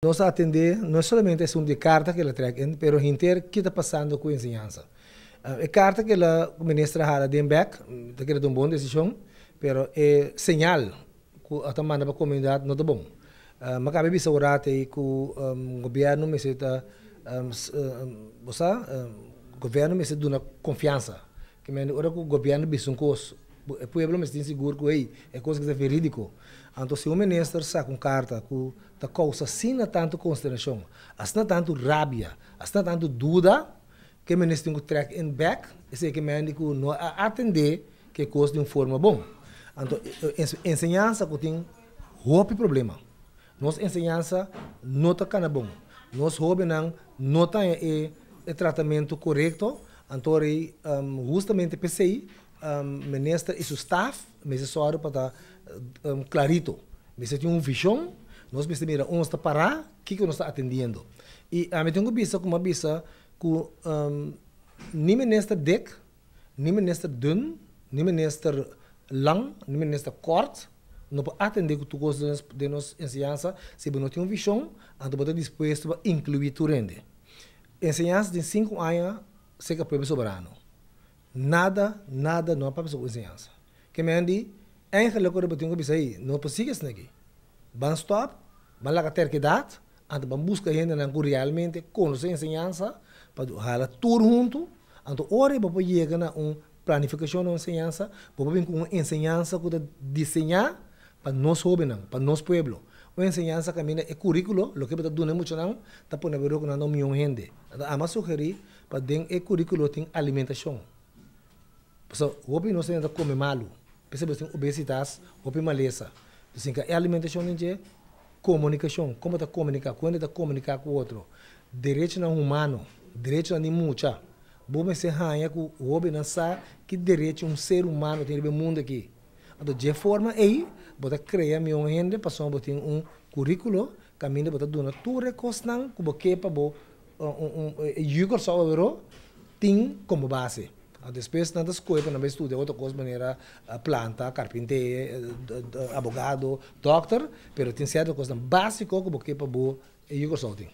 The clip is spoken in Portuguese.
Nós atender não é somente a de carta que ela traz, mas inteiro que está passando com a ensinança. A carta que a ministra Hara Denbeck, que é uma boa decisão, mas é sinal que a manda para a comunidade não é bom. Mas cabe assegurar que o governo me está governo me está dando confiança. Que ora que o governo bisa coisa, o povo me está seguro que é coisa que é verídico. Então, se o ministro saca uma carta que a causa assim tanto consideração, assim tanto rabia, assim tanto dúvida, que o ministro tem que track in back, e que o não atender que coisa de uma forma bom. Então, ensinança que tem roupa problema. Nossa ensinança não está bom. Nosso hobby não tem o tratamento correto. Então, justamente pensei, ministro e seu staff, me só para clarito. Me tem uma visão, nós precisamos onde está parar, o que nós está atendendo. E a mim tenho visto como visa que nem ministro Dick, nem ministro Dun, nem ministro Lang, nem ministro Kort, não pode atender que coisas de nossa ensinança, se não tem uma visão, então pode disposto para incluir tu rende. Ensinança de 5 anos, se que é soberano. Nada não é para a ensinança. Que me andi, eigenlijk que eu tenho que dizer, não precisa isso aqui. Van stop, van lá ter que dar, então van buscar gente que realmente conhece a ensinança, para hala tudo junto, então ora para chegar a uma planificação de ensinança, para vir com uma ensinança que desenhar para nós jovens, para nosso povo. Uma ensinança que é currículo, o que está dando muito não, está por ver que não é milhão de gente. Então, a mais sugerir para dentro do currículo tem alimentação. Porque o jovem não se come malo. Percebe que tem obesidade, ou maleza. Então, a alimentação é comunicação. Como está comunicar? Quando está comunicar com o outro? Direito não humano, direito não mucha. Bom, se ranha que o homem não sabe que direito um ser humano tem no mundo aqui. Então, de forma aí, você cria meu rende, passou a ter um currículo, caminho para dar tudo recostando, que você para jogar só o tem como base. Depois, nas coisas, não vai estudar outra coisa, maneira planta, carpinteiro, advogado, doctor, mas tem certas coisas básicas que você para jogar só tem.